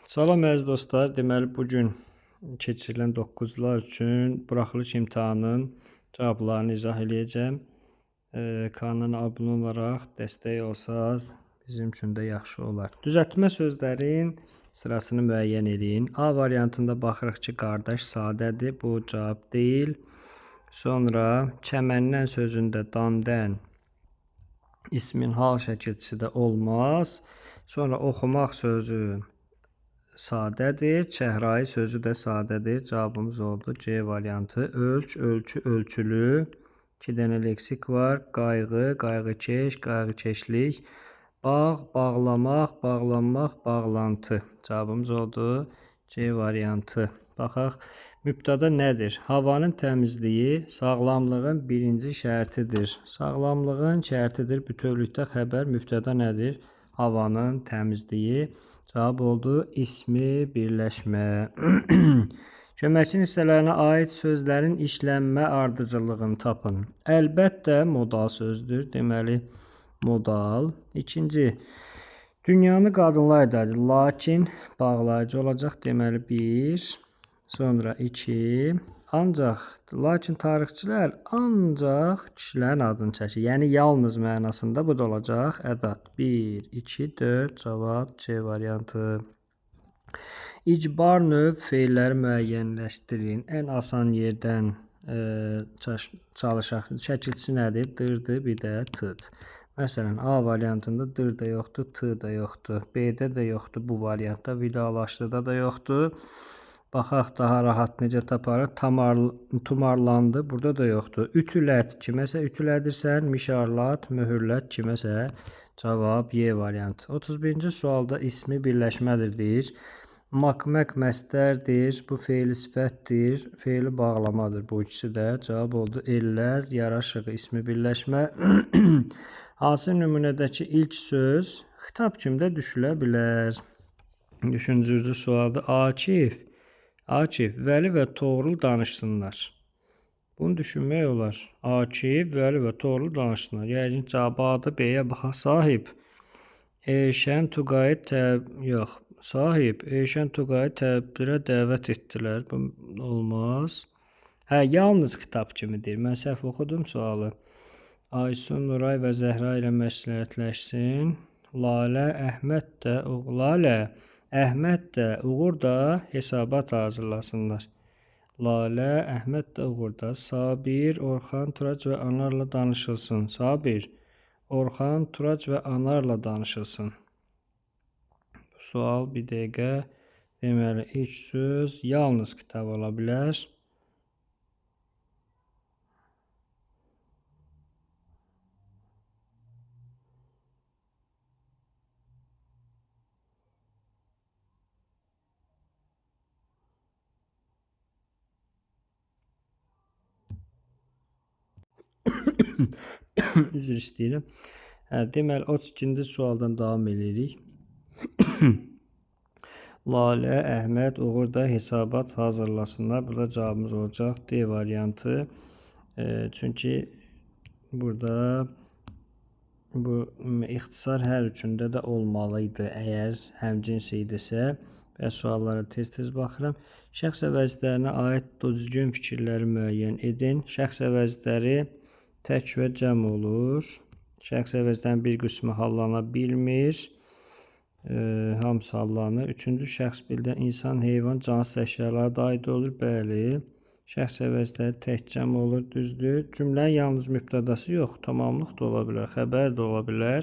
Salam əziz dostlar. Deməli bugün keçirilən 9-lar üçün buraxılış imtahanının cavablarını izah eləyəcəm. Kanala abunə olaraq dəstək olsanız bizim üçün də yaxşı olar. Düzəltmə sözlərin sırasını müəyyən edin. A variantında baxırıq ki, qardaş sadədir. Bu cavab deyil. Sonra çəməndən sözündə dandən ismin hal şəkilçisi də olmaz. Sonra oxumaq sözü sadədir. Çəhrayı sözü də sadədir. Cavabımız oldu C variantı. Ölç, ölçü, ölçülü. 2 dənə leksik var. Qayğı, qayğıkeş, qayğıkeşlik. Bağ, bağlamaq, bağlanmaq, bağlantı. Cavabımız oldu C variantı. Baxaq. Mübtəda nədir? Havanın təmizliyi sağlamlığın birinci şərtidir. Sağlamlığın şərtidir. Bütövlükdə xəbər mübtəda nədir? Havanın təmizliyi. Cavab oldu ismi birləşmə. Köməkçi hissələrinə aid sözlərin işlənmə ardıcıllığını tapın. Əlbəttə modal sözdür. Deməli modal. İkinci, dünyanı qadınlar edədir. Lakin bağlayıcı olacaq. Deməli 1. Sonra 2. Ancaq, lakin tarixçilər ancaq kişilərin adını çəkir. Yəni yalnız mənasında bu da olacaq. Ədat 1, 2, 4. Cavab C variantı. İcbar növ feilləri müəyyənləşdirin. Ən asan yerdən çalışaq. Şəkilçisi nədir? Dırdır, bir də tıd. Məsələn, A variantında dır da yoxdur, tı da yoxdur. B-də də yoxdur bu variantda. Vidalaşdıda da yoxdur. Baxaq daha rahat necə taparıq. Tumarlandı. Burada da yoxdur. Ütülət. Kiməsə ütülədirsən. Mişarlat. Möhürlət. Kiməsə. Cavab Y variantı. 31-ci sualda ismi birləşmədir deyir. Makmək məstərdir. Bu feili sifətdir. Feili bağlamadır. Bu ikisi də. Cavab oldu ellər, yaraşığı, ismi birləşmə. Hansı nümunədəki ilk söz xitab kimdə düşülə bilər? Düşüncücü sualda Akif, Vəli və Toğrul danışsınlar. Bunu düşünmək olar. Akif, Vəli və Toğrul danışsınlar. Yəqin cavabı adı B-yə baxaq. Sahib, Eşən Tuqayı təbirə dəvət etdilər. Bu olmaz. Yalnız xitab kimidir. Mən səhv oxudum sualı. Aysun, Nuray və Zəhra ilə məsləhətləşsin. Əhməd də, Uğur da hesabat hazırlasınlar. Lalə, Əhməd də, Uğur da. Sabir, Orxan, Turac və Anarla danışılsın. Sabir, Orxan, Turac və Anarla danışılsın. Bu sual bir dəqiqə. Deməli, ilk söz yalnız kitab ola bilər. Üzr istəyirəm. Deməli, 32-ci sualdan davam edirik. Lalə, Əhməd, Uğur da hesabat hazırlasınlar. Burada cavabımız olacaq D variantı. Çünki burada bu ixtisar hər üçündə də olmalıydı. Əgər həmcins idisə və suallara tez-tez baxıram. Şəxs əvəzlərinə aid düzgün fikirləri müəyyən edin. Şəxs əvəzləri tək və cəm olur. Şəxs əvəzlərin bir qismi hallana bilmir. Hamısı hallanır. Üçüncü şəxs bildən insan, heyvan, cansız əşyalara da aid olur. Bəli. Şəxs əvəzləri tək cəm olur. Düzdür. Cümlənin yalnız mübtədası yox. Tamamlıq da ola bilər. Xəbər də ola bilər.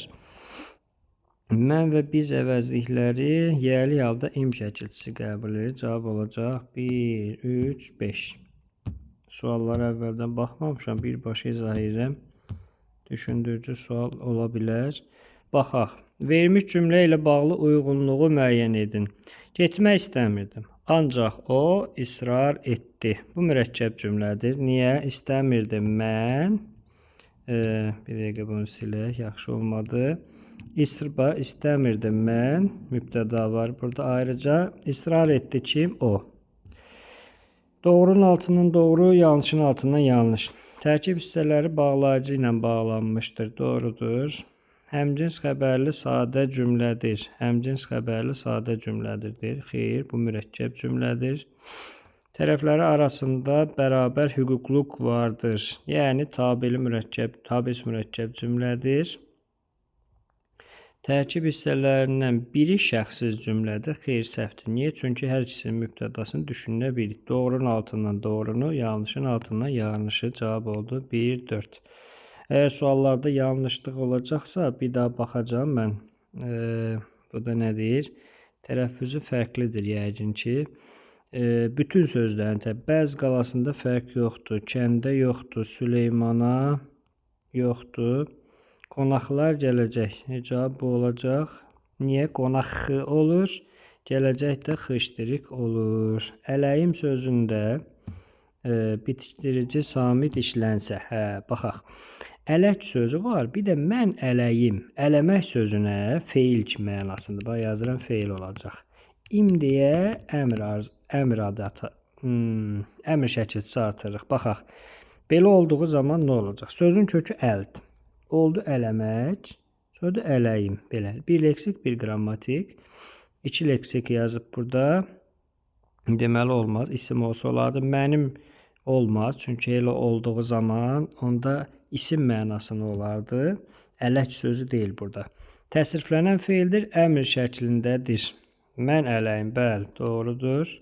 Mən və biz əvəzlikləri yəli halda im şəkilçisi qəbul edir. Cavab olacaq 1, 3, 5. Suallara əvvəldən baxmamışam. Birbaşa izah edirəm. Düşündürücü sual ola bilər. Baxaq. Vermiş cümlə ilə bağlı uyğunluğu müəyyən edin. Getmək istəmirdim. Ancaq o israr etdi. Bu mürəkkəb cümlədir. Niyə? İstəmirdim mən. Bir dəqiqə bunu silək. Yaxşı olmadı. İstəmirdim mən. Mübtəda var. Burada ayrıca israr etdi kim? O. Doğrunun altından doğru, yanlışın altından yanlış. Tərkib hissələri bağlayıcı ilə bağlanmışdır. Doğrudur. Həmcins xəbərli sadə cümlədir. Həmcins xəbərli sadə cümlədir deyir. Xeyr, bu mürəkkəb cümlədir. Tərəfləri arasında bərabər hüquqluq vardır. Yəni tabeli mürəkkəb, tabis mürəkkəb cümlədir. Tərkib hissələrindən biri şəxssiz cümlədir. Xeyr, səhvdir. Niyə? Çünki hər ikisinin mübtədasını düşünə bilirik. Doğrunun altından doğrunu, yanlışın altından yanlışı cavab oldu. 1, 4. Əgər suallarda yanlışlıq olacaqsa, bir daha baxacağım mən. Bu da nə deyir? Tərəffüzü fərqlidir yəqin ki. Bütün sözlərin bəzi qalasında fərq yoxdur. Kəndə yoxdur. Süleymana yoxdur. Qonaqlar gələcək. Cavab bu olacaq. Niyə? Qonaq x olur. Gələcək də xışdirik olur. Ələyim sözündə bitirici samit işlənsə. Baxaq. Ələk sözü var. Bir də mən ələyim. Ələmək sözünə feil kimi mənasında. Bax, yazıram feil olacaq. İm deyə əmr adatı, əmr şəkilçisi artırırıq. Baxaq. Belə olduğu zaman nə olacaq? Sözün kökü əldir. Oldu ələmək. Sonra da ələyim. Belə. Bir leksik, bir qrammatik. 2 leksik yazıb burada. Deməli olmaz. İsim olsa olardı. Mənim olmaz. Çünki elə olduğu zaman onda isim mənasını olardı. Ələk sözü deyil burada. Təsriflənən feildir. Əmr şəklindədir. Mən ələyim. Bəli, doğrudur.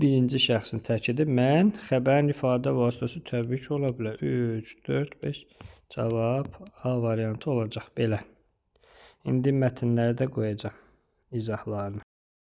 Birinci şəxsin təkiidi mən. Xəbərin ifadə vasitəsi təbii ki, ola bilər. 3, 4, 5. Cavab A variantı olacaq. Belə. İndi mətnləri də qoyacağam izahlarını.